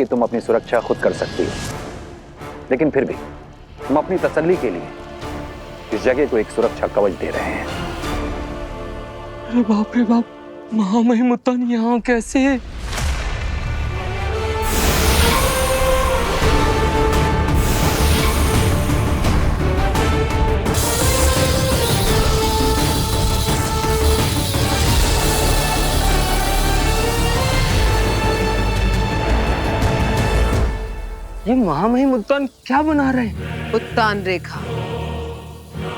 कि तुम अपनी सुरक्षा खुद कर सकती हो, लेकिन फिर भी हम अपनी तसल्ली के लिए इस जगह को एक सुरक्षा कवच दे रहे हैं। अरे बाप रे बाप, महामहिमुत्तान यहाँ कैसे? ये महामहिमुत्तान क्या बना रहे हैं? उत्तान रेखा,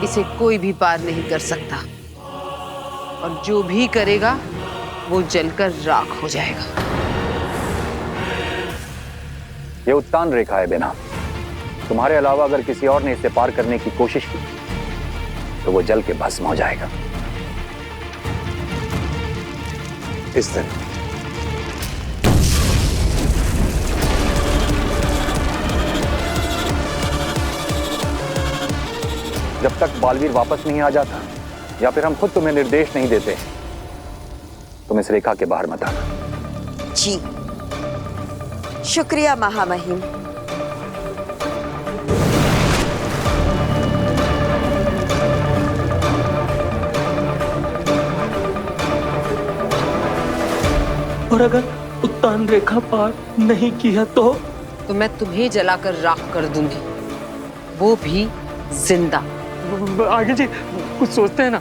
इसे कोई भी पार नहीं कर सकता, और जो भी करेगा वो जलकर राख हो जाएगा। ये उत्तान रेखा है बेनाम। तुम्हारे अलावा अगर किसी और ने इसे पार करने की कोशिश की तो वो जल के भस्म हो जाएगा। इस दिन जब तक बालवीर वापस नहीं आ जाता या फिर हम खुद तुम्हें निर्देश नहीं देते, तुम इस रेखा के बाहर मत आना। जी, शुक्रिया महामहिम। और अगर उत्तान रेखा पार नहीं किया तो मैं तुम्हें जलाकर राख कर दूंगी, वो भी जिंदा। आगे जी कुछ सोचते हैं ना,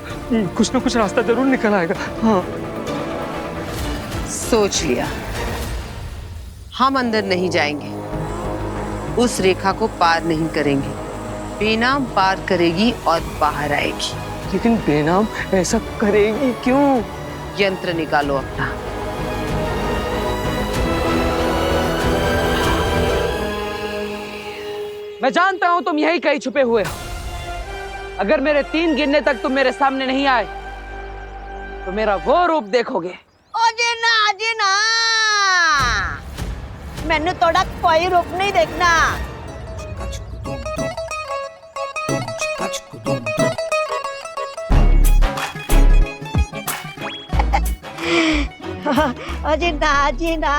कुछ ना कुछ रास्ता जरूर निकल आएगा। हाँ, सोच लिया। हम अंदर नहीं जाएंगे, उस रेखा को पार नहीं करेंगे। बेनाम पार करेगी और बाहर आएगी। लेकिन बेनाम ऐसा करेगी क्यों? यंत्र निकालो अपना। मैं जानता हूं तुम यही कहीं छुपे हुए हो। अगर मेरे 3 गिनने तक तुम मेरे सामने नहीं आए तो मेरा वो रूप देखोगे। जी ना, मैंने थोड़ा कोई रूप नहीं देखना। जी ना।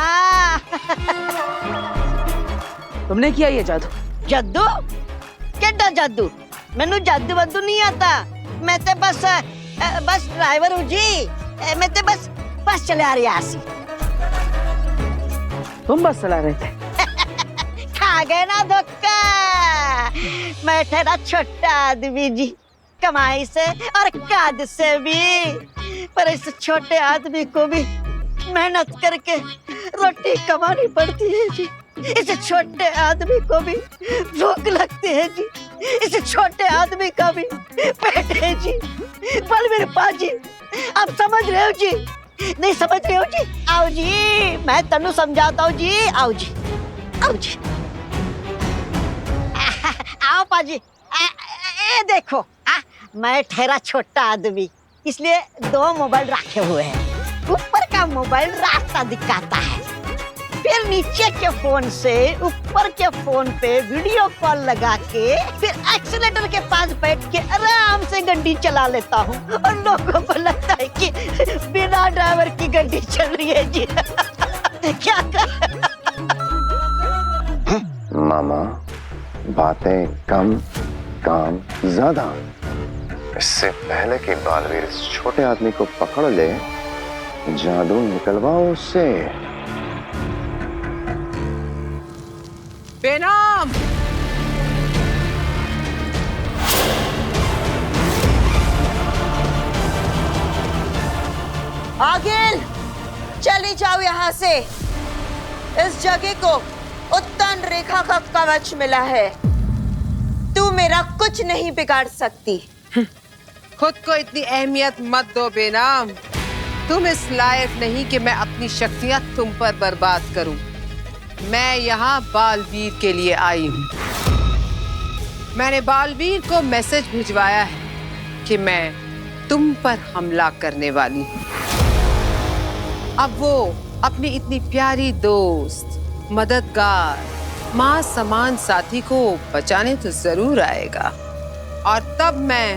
तुमने किया ये जादू? जादू? केड़ा जादू? मैनू जादू वादू नहीं आता। मैं तो बस ड्राइवर हूँ जी। मैं तो बस चला रहा सी। तुम बस चला रहे थे? खा गए ना धोखा। मैं तेरा छोटा आदमी जी, कमाई से और काद से भी। पर इस छोटे आदमी को भी मेहनत करके रोटी कमानी पड़ती है जी। इस छोटे आदमी को भी भूख लगती है जी। इस छोटे आदमी का भी पेट है जी। बलवीर पाजी, आप समझ रहे हो जी? नहीं समझ रहे हो जी? आओ जी, मैं तनु समझाता हूँ जी। आओ जी, आओ जी। आओ पाजी। ये देखो, मैं ठहरा छोटा आदमी, इसलिए 2 मोबाइल रखे हुए हैं। ऊपर का मोबाइल रास्ता दिखाता है, फिर नीचे के फोन से ऊपर के फोन पे वीडियो कॉल लगा के फिर एक्सीलेटर के पास बैठ के आराम से गाड़ी चला लेता हूँ, और लोगों को लगता है कि बिना ड्राइवर की गाड़ी चल रही है जी। क्या कर? मामा, बातें कम, काम ज्यादा। इससे पहले कि बालवीर इस छोटे आदमी को पकड़ ले, जादू निकलवाओ उससे। बेनाम! आगिल, चली जाओ यहाँ से। इस जगह को उत्तान रेखा का कवच मिला है। तू मेरा कुछ नहीं बिगाड़ सकती। खुद को इतनी अहमियत मत दो बेनाम। तुम इस लायक नहीं कि मैं अपनी शक्तियां तुम पर बर्बाद करूं। मैं यहाँ बालवीर के लिए आई हूँ। मैंने बालवीर को मैसेज भिजवाया है कि मैं तुम पर हमला करने वाली हूँ। अब वो अपनी इतनी प्यारी दोस्त, मददगार, माँ समान साथी को बचाने तो जरूर आएगा, और तब मैं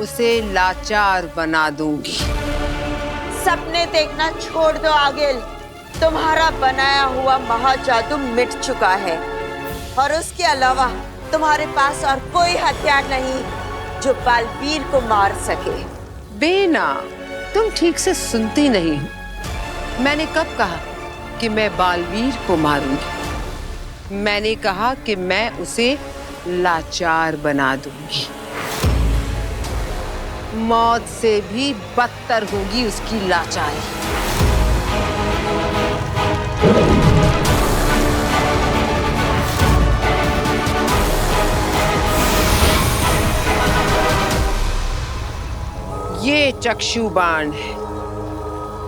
उसे लाचार बना दूंगी। सपने देखना छोड़ दो आगिल। तुम्हारा बनाया हुआ महाजादू मिट चुका है और उसके अलावा तुम्हारे पास और कोई हथियार नहीं जो बालवीर को मार सके। बेना, तुम ठीक से सुनती नहीं। मैंने कब कहा कि मैं बालवीर को मारूंगी? मैंने कहा कि मैं उसे लाचार बना दूंगी। मौत से भी बदतर होगी उसकी लाचारी। ये चक्षु बाण है।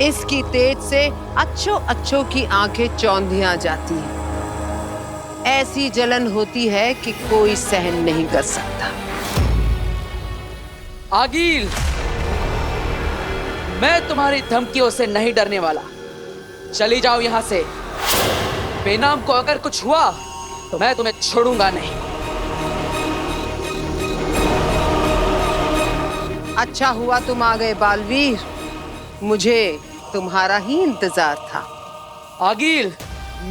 इसकी तेज से अच्छों की आंखें चौंधियां जाती हैं। ऐसी जलन होती है कि कोई सहन नहीं कर सकता। आगिल, मैं तुम्हारी धमकियों से नहीं डरने वाला। चली जाओ यहां से। बेनाम को अगर कुछ हुआ तो मैं तुम्हें छोड़ूंगा नहीं। अच्छा हुआ तुम आ गए बालवीर। मुझे तुम्हारा ही इंतजार था। आगिल,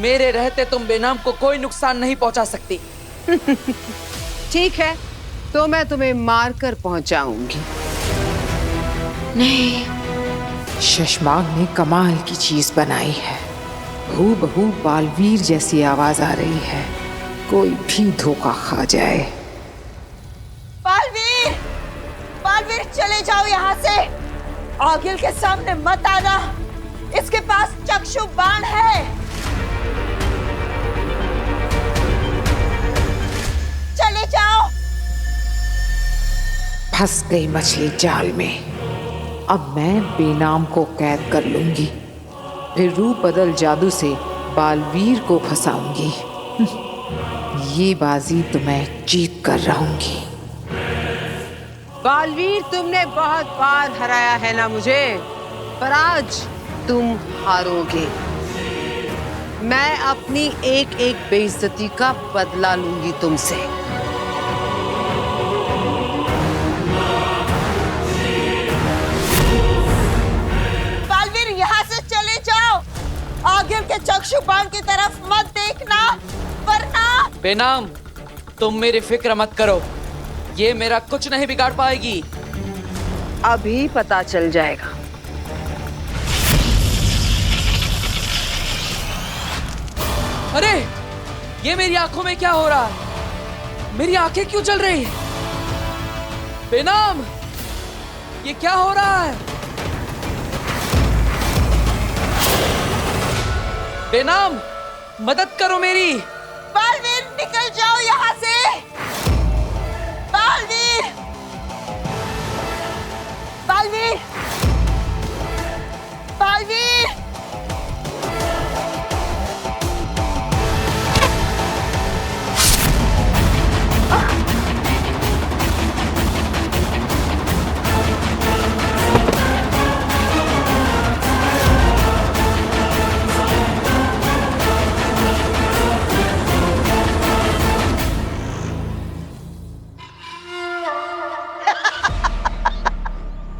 मेरे रहते तुम बेनाम को कोई नुकसान नहीं पहुंचा सकती। ठीक है, तो मैं तुम्हें मारकर पहुंचाऊंगी। नहीं, शशमांक ने कमाल की चीज बनाई है। हूबहू बालवीर जैसी आवाज आ रही है। कोई भी धोखा खा जाए। बालवीर, बालवीर चले जाओ यहाँ से। आगिल के सामने मत आना। इसके पास चक्षु बाण है। चले जाओ। फंस गई मछली जाल में। अब मैं बेनाम को कैद कर लूंगी, फिर रूप बदल जादू से बालवीर को फंसाऊंगी। ये बाजी तो मैं जीत कर रहूंगी। बालवीर, तुमने बहुत बार हराया है ना मुझे, पर आज तुम हारोगे। मैं अपनी एक एक बेइज्जती का बदला लूंगी तुमसे। बालवीर, यहाँ से चले जाओ। आगिल के चक्षु बाण की तरफ मत देखना, वरना। बेनाम, तुम मेरी फिक्र मत करो। ये मेरा कुछ नहीं बिगाड़ पाएगी। अभी पता चल जाएगा। अरे, ये मेरी आंखों में क्या हो रहा है? मेरी आंखें क्यों जल रही हैं? बेनाम, ये क्या हो रहा है? बेनाम, मदद करो मेरी। बालवीर, निकल जाओ यहाँ से। बालवीर, बालवीर, बालवीर।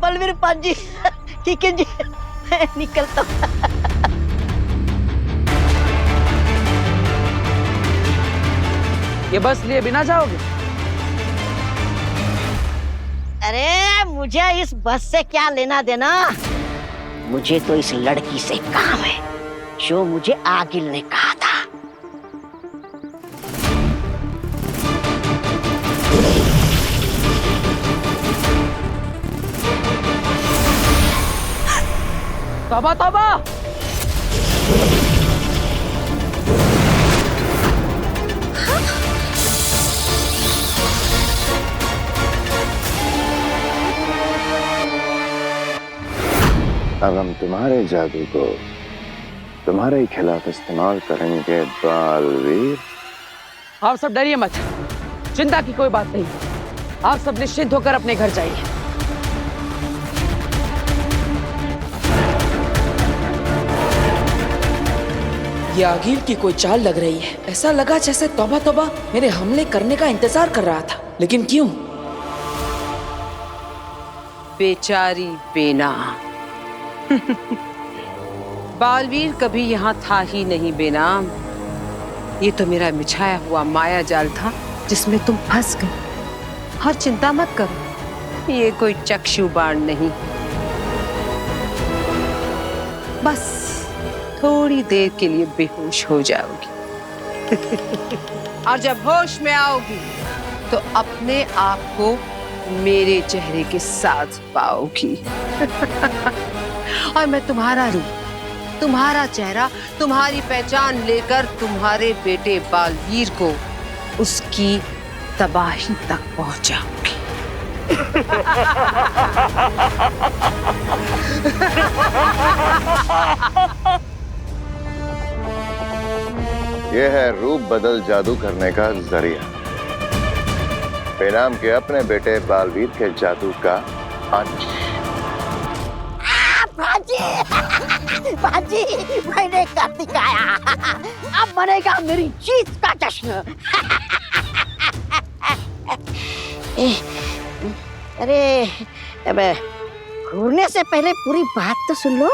बलवीर पाजी, ठीक है जी, मैं निकलता हूँ। ये बस लिए बिना जाओगे? अरे मुझे इस बस से क्या लेना देना। मुझे तो इस लड़की से काम है जो मुझे आगिल ने कहा था। तौबा तौबा! अब हम तुम्हारे जादू को तुम्हारे ही खिलाफ इस्तेमाल करेंगे बालवीर। आप सब डरिए मत, चिंता की कोई बात नहीं। आप सब निश्चिंत होकर अपने घर जाइए। ये आगिल की कोई चाल लग रही है। ऐसा लगा जैसे तौबा तौबा मेरे हमले करने का इंतजार कर रहा था, लेकिन क्यों? बेचारी बेना। बालवीर कभी यहाँ था ही नहीं बेनाम। ये तो मेरा बिछाया हुआ माया जाल था जिसमें तुम फंस गई। और चिंता मत करो, ये कोई चक्षु बाण नहीं, बस थोड़ी देर के लिए बेहोश हो जाओगी। और जब होश में आओगी तो अपने आप को मेरे चेहरे के साथ पाओगी। और मैं तुम्हारा रूप, तुम्हारा चेहरा, तुम्हारी पहचान लेकर तुम्हारे बेटे बालवीर को उसकी तबाही तक पहुंचाऊंगी। यह है रूप बदल जादू करने का जरिया। बेनाम के अपने बेटे बालवीर के जादू का अंश। बाजी, मैंने कर दिखाया। अब बनेगा मेरी जीत का जश्न। अरे अब घूरने से पहले पूरी बात तो सुन लो।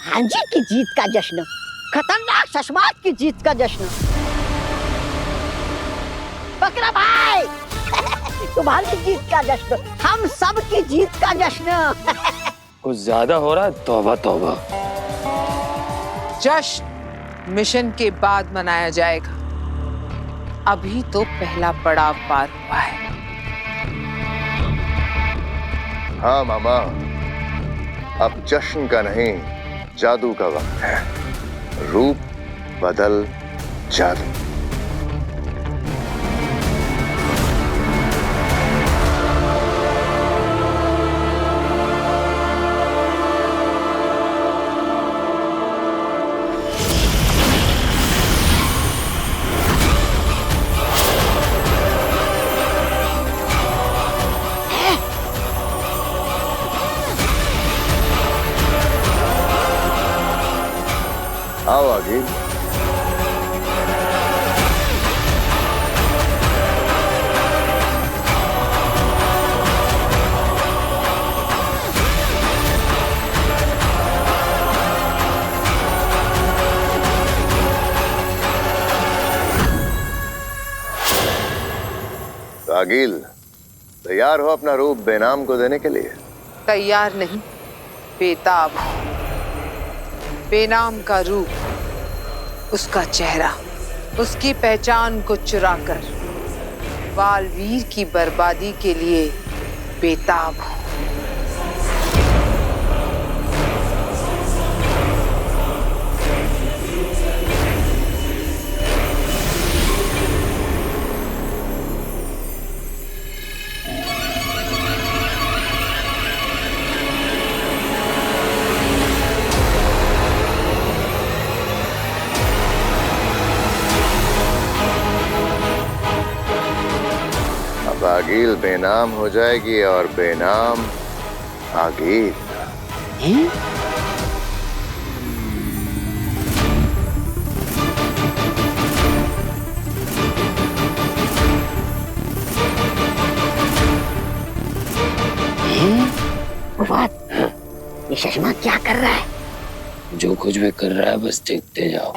हांजी की जीत का जश्न, खतरनाक शशमात की जीत का जश्न। बकरा भाई, तुम्हारी जीत का जश्न, हम सब की जीत का जश्न। कुछ ज्यादा हो रहा है। तौबा तौबा। जश्न मिशन के बाद मनाया जाएगा, अभी तो पहला पड़ाव पार हुआ है। हाँ मामा, अब जश्न का नहीं, जादू का वक्त है। रूप बदल जादू। आओ आगे। आगिल, तैयार हो अपना रूप बेनाम को देने के लिए? तैयार नहीं, बेताब। बेनाम का रूप, उसका चेहरा, उसकी पहचान को चुराकर बालवीर की बर्बादी के लिए बेताब हूं। आगिल बेनाम हो जाएगी और बेनाम आगिल। ये चश्मा क्या कर रहा है? जो कुछ भी कर रहा है बस देखते जाओ।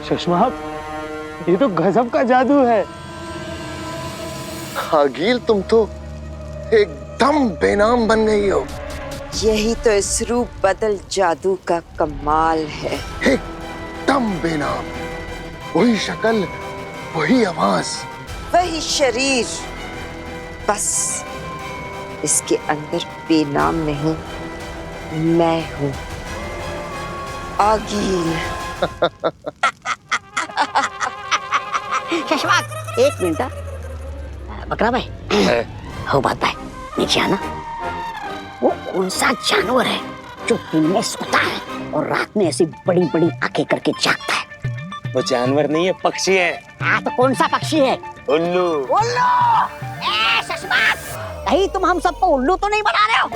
चश्मा, ये तो गजब का जादू है। आगिल, तुम तो एकदम बेनाम बन गई हो। यही तो इस रूप बदल जादू का कमाल है। एकदम बेनाम, वही शक्ल, वही आवाज, वही शरीर, बस इसके अंदर बेनाम नहीं, मैं हूँ आगिल। शशवाक, एक मिनट। बकरा भाई, हो बात भाई, नीचे आना। वो कौन सा जानवर है जो दिन में सोता है और रात में ऐसी बड़ी बड़ी आंखें करके जागता है? वो जानवर नहीं है, पक्षी है। हाँ, तो कौन सा पक्षी है? उल्लू। उल्लू! शशवाक, कहीं तुम हम सबको उल्लू तो नहीं बना रहे हो?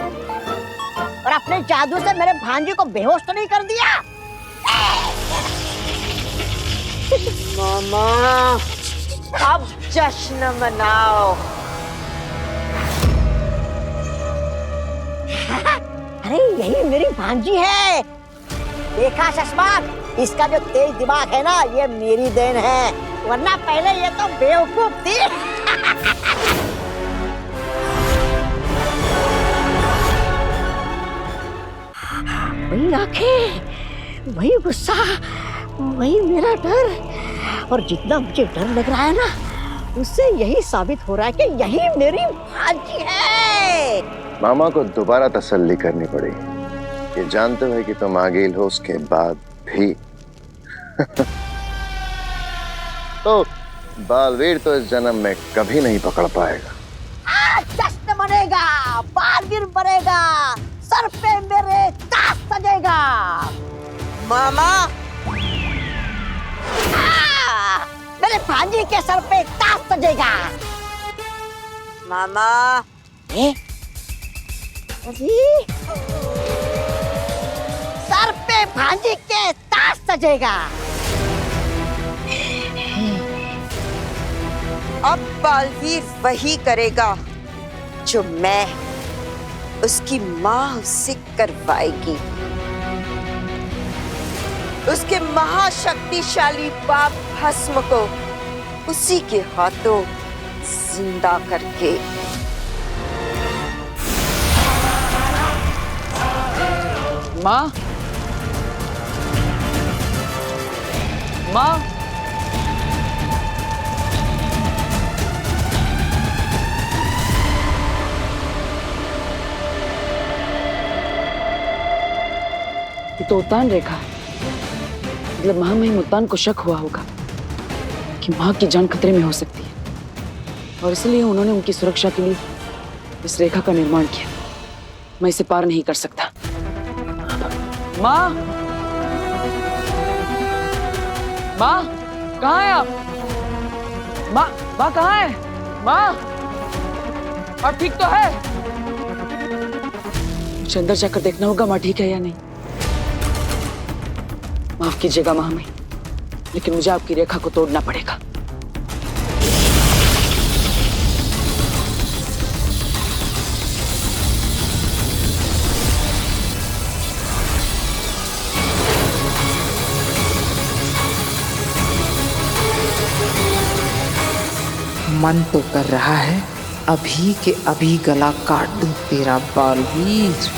और अपने जादू से मेरे भांजी को बेहोश तो नहीं कर दिया? मामा, अब जश्न मनाओ। अरे यही मेरी भांजी है। देखा शशवाक, इसका जो तेज दिमाग है ना, ये मेरी देन है, वरना पहले ये तो बेवकूफ थी। वही आंखें, वही गुस्सा, वही मेरा डर। और जितना मुझे डर लग रहा है ना, उससे यही साबित हो रहा है कि यही मेरी भांजी है। मामा को दोबारा तसल्ली करनी पड़ी। ये जानते हुए कि तुम आगिल हो, उसके बाद भी तो बालवीर तो इस जन्म में कभी नहीं पकड़ पाएगा। जश्न मनेगा, बालवीर बनेगा, सर पे मेरे ताज सजेगा। मामा, मेरे भांजी के सर पे ताज सजेगा। मामा, सर पे भांजी के ताज सजेगा। अब बालवीर वही करेगा जो मैं, उसकी माँ उससे करवाएगी। उसके महाशक्तिशाली पाप भस्म को उसी के हाथों जिंदा करके। माँ, माँ, ये तो उतान रेखा है। मतलब महामहिम उतान को शक हुआ होगा कि माँ की जान खतरे में हो सकती है, और इसलिए उन्होंने उनकी सुरक्षा के लिए इस रेखा का निर्माण किया। मैं इसे पार नहीं कर सकता। माँ, माँ, कहाँ है आप? माँ, माँ कहाँ है? माँ, आप ठीक तो है? मुझे अंदर जाकर देखना होगा माँ ठीक है या नहीं। माफ कीजिएगा महामहिम, लेकिन मुझे आपकी रेखा को तोड़ना पड़ेगा। मन तो कर रहा है अभी के अभी गला काट दूं तेरा बालवीर।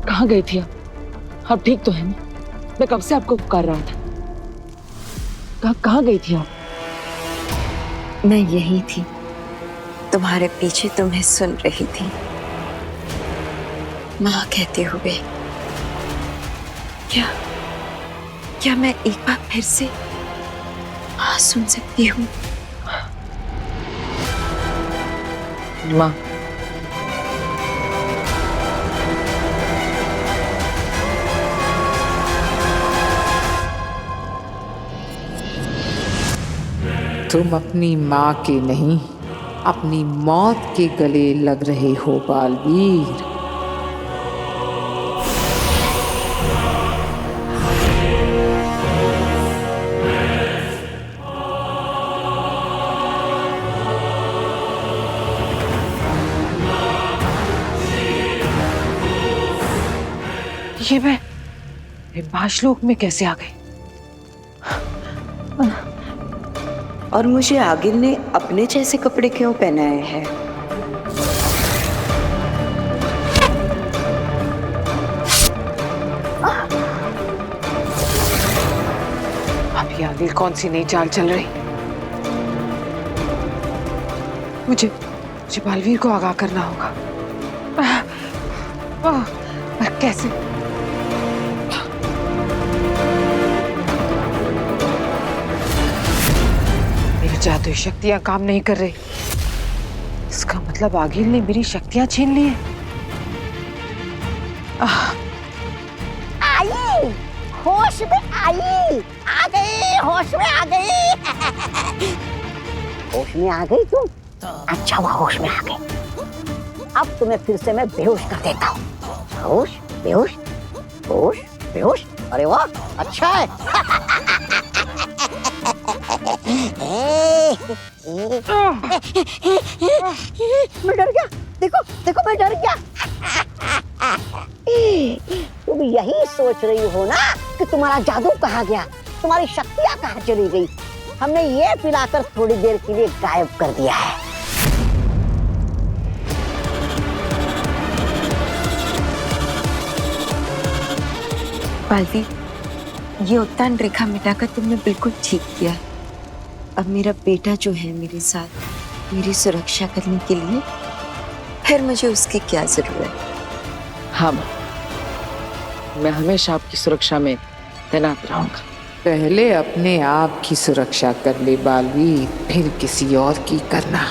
कहाँ गई थी आप ठीक तो है ना? मैं कब से आपको पुकार रहा था। कहाँ गई थी आप? मैं यही थी, तुम्हारे पीछे तुम्हें सुन रही थी। माँ कहते हुए क्या मैं एक बार फिर से हाँ सुन सकती हूँ? माँ, तुम अपनी माँ के नहीं, अपनी मौत के गले लग रहे हो बालवीर। ये मैं भाशलोक में कैसे आ गई? और मुझे आगिल ने अपने जैसे कपड़े क्यों पहनाए हैं? अब ये आगिल कौन सी नई चाल चल रही? मुझे बालवीर को आगाह करना होगा। कैसे? मेरी जादुई शक्तियां काम नहीं कर रही। इसका मतलब आगिल ने मेरी शक्तियां छीन ली हैं। आई, होश में आई, आ गई, होश में आ गई। होश में आ गई तुम? अच्छा हुआ होश में आ गई। अब तुम्हें फिर से मैं बेहोश कर देता हूँ। होश, बेहोश, होश, बेहोश। अरे वाह, अच्छा है। मैं डर गया। देखो, देखो, मैं डर गया। तुम यही सोच रही हो ना कि तुम्हारा जादू कहाँ गया, तुम्हारी शक्तियाँ कहाँ चली गई। हमने ये पिलाकर थोड़ी देर के लिए गायब कर दिया है। बालवीर, ये उत्तान रेखा मिटाकर तुमने बिल्कुल ठीक किया। अब मेरा बेटा जो है मेरे साथ मेरी सुरक्षा करने के लिए, फिर मुझे उसकी क्या जरूरत? हाँ माँ, मैं हमेशा आपकी सुरक्षा में तैनात रहूंगा। पहले अपने आप की सुरक्षा कर ले बालवीर, फिर किसी और की करना।